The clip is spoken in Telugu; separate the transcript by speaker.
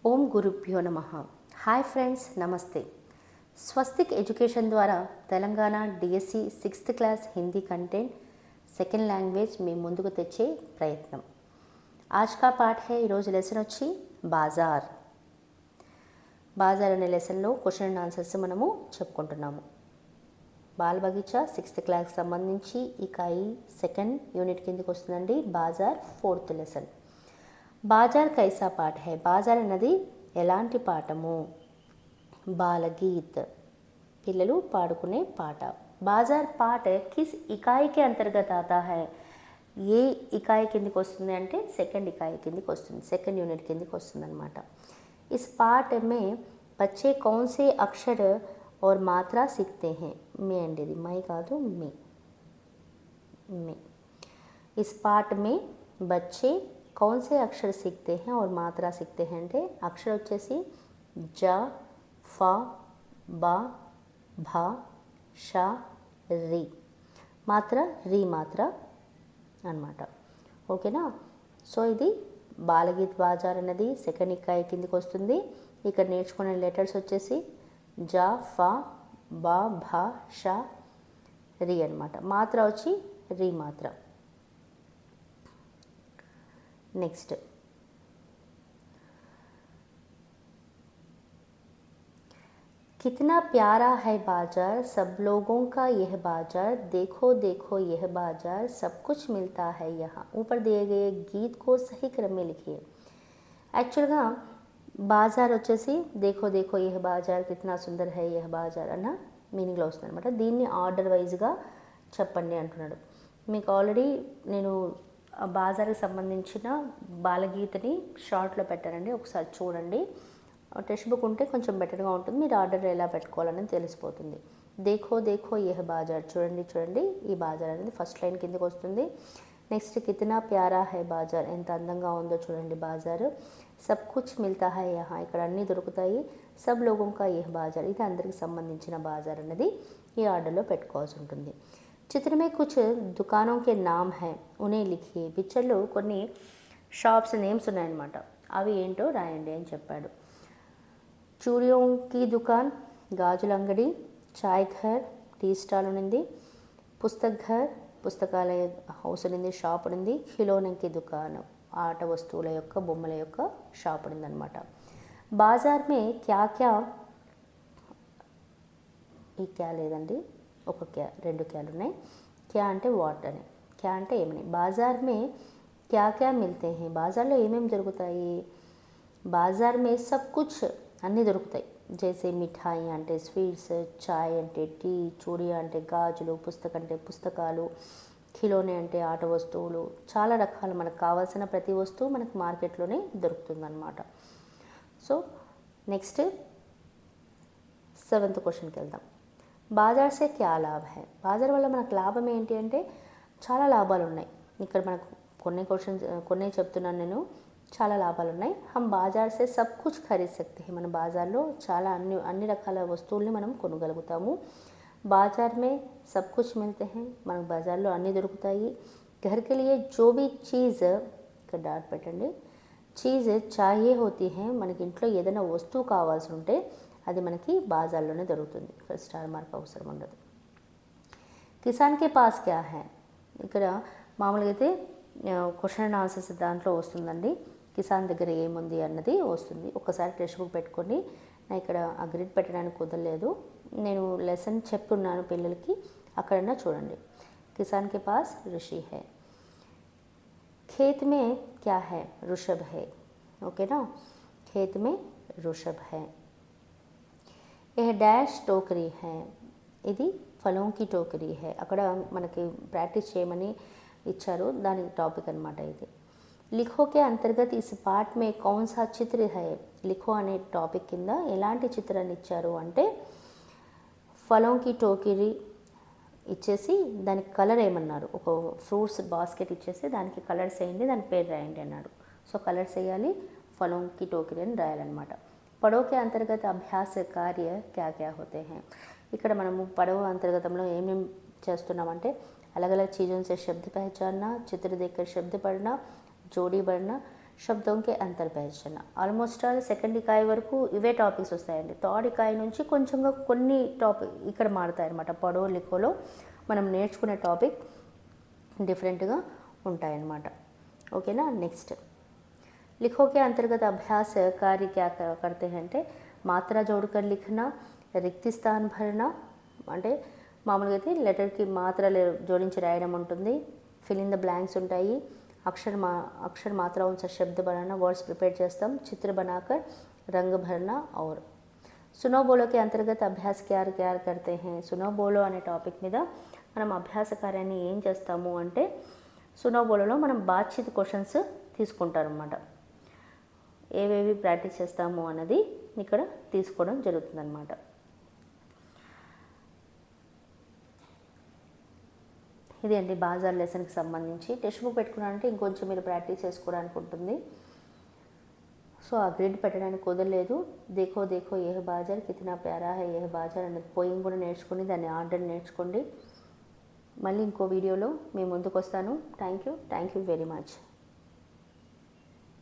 Speaker 1: ఓం గురుభ్యో నమః. హాయ్ ఫ్రెండ్స్, నమస్తే. స్వస్తిక్ ఎడ్యుకేషన్ ద్వారా Telangana DSC 6th class Hindi content second language మీ ముందుకు తెచ్చే ప్రయత్నం. ఆజ్ కా పాఠ్ హై. ఈరోజు లెసన్ వచ్చి బాజార్. బాజార్ అనే లెసన్లో క్వశ్చన్ అండ్ ఆన్సర్స్ మనము చెప్పుకుంటున్నాము. బాల్ బగీచా 6th క్లాస్కి సంబంధించి ఇకాయి సెకండ్ యూనిట్ కిందకి వస్తుందండి. బాజార్ 4th లెసన్. బాజార్ కైసా పాఠ హై. బాజార్ అన్నది ఎలాంటి పాఠము? బాలగీత్, పిల్లలు పాడుకునే పాట. బాజార్ పాఠ కిస్ ఇకాయికి అంతర్గత ఆతా హై. ఏ ఇకాయి కిందకి వస్తుంది అంటే సెకండ్ ఇకాయి కిందకి వస్తుంది, సెకండ్ యూనిట్ కిందకి వస్తుంది అనమాట. ఇస్ పాఠ మే బచ్చే కౌన్ సే అక్షర్ और मात्रा सीखते हैं. మే అండి, ఇది మై కాదు, మే. इस पाठ में बच्चे कौन से अक्षर सीखते हैं और मात्रा सीखते हैं అంటే అక్షర వచ్చేసి జ, ఫ, బ, భ, ష, రి. మాత్ర రి మాత్ర అన్నమాట. ఓకేనా? సో ఇది బాలగీత్ బాజార్ అనేది సెకండ్ ఇకాయి కిందకి వస్తుంది. ఇక్కడ నేర్చుకునే లెటర్స్ వచ్చేసి జ, ఫ, బ, భ, ష, రి అన్నమాట. మాత్ర వచ్చి రి మాత్ర. नेक्स्ट, कितना प्यारा है बाजार, सब लोगों का यह बाजार, देखो देखो यह बाजार, सब कुछ मिलता है यहाँ. ऊपर दिए गए गीत को सही क्रम में लिखिए. యాక్చువల్గా బాజార్ వచ్చేసి దేఖో దేఖో యహ్ బాజార్, కిత్నా సుందర్ హై యహ్ బాజార్ అన్న మీనింగ్లో వస్తుంది అనమాట. దీన్ని ఆర్డర్ వైజ్గా చెప్పండి అంటున్నాడు. మీకు ఆల్రెడీ నేను బాజార్కి సంబంధించిన బాలగీతని షార్ట్లో పెట్టానండి, ఒకసారి చూడండి. టెక్స్ట్ బుక్ ఉంటే కొంచెం బెటర్గా ఉంటుంది, మీరు ఆర్డర్ ఎలా పెట్టుకోవాలని తెలిసిపోతుంది. దేఖో దేఖో యహ్ బాజార్, చూడండి చూడండి ఈ బాజార్ అనేది ఫస్ట్ లైన్ కిందకి వస్తుంది. నెక్స్ట్ కితనా ప్యారా హై బాజార్, ఎంత అందంగా ఉందో చూడండి బాజార్. సబ్ కుచ్ మిల్తా హై యహా, ఇక్కడ అన్నీ దొరుకుతాయి. సబ్ లోగోం కా యహ్ బాజార్, ఇది అందరికి సంబంధించిన బాజార్ అనేది ఈ ఆర్డర్లో పెట్టుకోవాల్సి ఉంటుంది. చిత్రమే కుచ్ దుకాణం కే నామ్ హై, ఉనే లిఖియే. పిక్చర్లో కొన్ని షాప్స్ నేమ్స్ ఉన్నాయన్నమాట, అవి ఏంటో రాయండి అని చెప్పాడు. చూడియోం కి దుకాన్, గాజుల అంగడి. చాయ్ ఘర్, టీ స్టాల్ ఉంది. పుస్తక్ ఘర్, పుస్తకాలయ హౌస్ ఉంది, షాప్ ఉంది. ఖిలోనకి దుకాణం, ఆట వస్తువుల యొక్క బొమ్మల యొక్క షాప్ ఉంది అనమాట. బాజార్ మే క్యా క్యా, ఈ క్యా లేదండి, ఒక క్యా, రెండు క్యాలు ఉన్నాయి. క్యా అంటే వాట్ అని, క్యా అంటే ఏమని. బాజార్ మే క్యా క్యా మిల్తే హై, బాజార్లో ఏమేమి దొరుకుతాయి? బాజార్ మే సబ్ కుచ్, అన్నీ దొరుకుతాయి. జైసే మిఠాయి అంటే స్వీట్స్, చాయ్ అంటే టీ, చూడియా అంటే గాజులు, పుస్తకం అంటే పుస్తకాలు, ఖిలోనే అంటే ఆట వస్తువులు. చాలా రకాలు మనకు కావాల్సిన ప్రతి వస్తువు మనకు మార్కెట్లోనే దొరుకుతుందన్నమాట. సో నెక్స్ట్ 7th క్వశ్చన్కి వెళ్దాం. బాజార్ సే క్యా లాభ హై, బాజార్ వల్ల మనకు లాభం ఏంటి అంటే చాలా లాభాలు ఉన్నాయి. ఇక్కడ మనకు కొన్ని చెప్తున్నాను నేను, చాలా లాభాలు ఉన్నాయి. హమ్ బాజార్ సే సబ్ కుచ్ ఖరీద్ సక్తే హై, మన బాజార్లో చాలా అన్ని రకాల వస్తువుల్ని మనం కొనగలుగుతాము. బాజార్ మే సబ్ కుచ్ మిల్తే హై, మనకు బజార్లో అన్నీ దొరుకుతాయి. ఘర్ కే లియే జో భీ చీజ్, ఇక్కడ డాట్ పెట్టండి, చీజ్ చాహియే హోతీ హై, మనకి ఇంట్లో ఏదైనా వస్తువు కావాల్సి ఉంటే అది మనకి బాజార్లోనే దొరుకుతుంది, ఇక్కడ స్టార్ మార్క్ అవసరం ఉండదు. కిసాన్ కే పాస్ క్యా హై, ఇక్కడ మామూలుగా అయితే క్వశ్చన్ అండ్ ఆన్సర్స్ దాంట్లో వస్తుందండి. కిసాన్ దగ్గర ఏముంది అన్నది వస్తుంది. ఒక్కసారి టెక్స్ట్ బుక్ పెట్టుకొని, నా ఇక్కడ ఆ గ్రిడ్ పెట్టడానికి కుదరలేదు, నేను లెసన్ చెప్తున్నాను పిల్లలకి, అక్కడన్నా చూడండి. కిసాన్ కే పాస్ ऋषि है. खेत में क्या है? ऋषभ है. ఓకేనా? खेत में ऋषभ है. यह डैश टोकरी है, ఇది ఫలం కి టోకరీ హై. అక్కడ మనకి ప్రాక్టీస్ చేయమని ఇచ్చారు, దాని టాపిక్ అనమాట ఇది. లిఖో కే అంతర్గత్ is పాఠ్ May Kaun saw Chitra high, లిఖో అనే టాపిక్ కింద ఎలాంటి చిత్రాన్ని ఇచ్చారు అంటే ఫలం కి టోకరీ ఇచ్చేసి దానికి కలర్ ఏమన్నారు, ఒక ఫ్రూట్స్ బాస్కెట్ ఇచ్చేసి దానికి కలర్స్ వేయండి, దాని పేరు రాయండి అన్నాడు. సో కలర్స్ వేయాలి, ఫలం కి టోకరీ అని రాయాలన్నమాట. పడో కే అంతర్గత అభ్యాస కార్య క్యా క్యా హోతే హై, ఇక్కడ మనము పడవ అంతర్గతంలో ఏమేమి చేస్తున్నామంటే अलग अलग चीज़ों से शब्द पहचानना, चित्र देखकर शब्द पढ़ना, जोड़ी बढ़ना, శబ్దంకే అంతర్పహచన. ఆల్మోస్ట్ ఆల్ సెకండ్ ఇకాయ వరకు ఇవే టాపిక్స్ వస్తాయండి. థర్డ్ ఇకాయ నుంచి కొంచెంగా కొన్ని టాపిక్ ఇక్కడ మారుతాయి అన్నమాట. పడో లిఖోలో మనం నేర్చుకునే టాపిక్ డిఫరెంట్గా ఉంటాయన్నమాట. ఓకేనా. నెక్స్ట్ लिखो के अंतर्गत अभ्यास कार्य क्या करते हैं అంటే మాత్ర జోడ్కర్ లిఖనా, రిక్తి స్థాన్ భరనా, అంటే మామూలుగా అయితే లెటర్కి మాత్రలు జోడించి రాయడం ఉంటుంది. ఫిల్ ఇన్ ద బ్లాంక్స్ ఉంటాయి. अक्षर मात्राओं से शब्द बनाना, वर्ड्स प्रिपेयर చేస్తాం. चित्र बनाकर रंग भरना और सुनो बोलो के अंतर्गत अभ्यास क्या क्या करते हैं. सुनो बोलो అనే టాపిక్ మీద మనం అభ్యాస కార్యాన్ని ఏం చేస్తాము అంటే సునో బోలోలో మనం బాత్చిత్ క్వశ్చన్స్ తీసుకుంటారన్నమాట. ఏవేవి ప్రాక్టీస్ చేస్తాము అన్నది ఇక్కడ తీసుకోవడం జరుగుతుందన్నమాట. ఇది అండి బాజార్ లెసన్కి సంబంధించి. టెక్స్ట్ బుక్ పెట్టుకున్నారంటే ఇంకొంచెం మీరు ప్రాక్టీస్ చేసుకోవడానికి ఉంటుంది. సో ఆ గ్రిడ్ పెట్టడానికి కుదరలేదు. దేఖో దేఖో ఏహ్ బాజార్ కితనా ప్యారా హై ఏహ్ బాజార్ అనేది పోయింగ్ కూడా నేర్చుకుని దాన్ని ఆర్డర్ నేర్చుకోండి. మళ్ళీ ఇంకో వీడియోలో మీ ముందుకు వస్తాను. Thank you very much.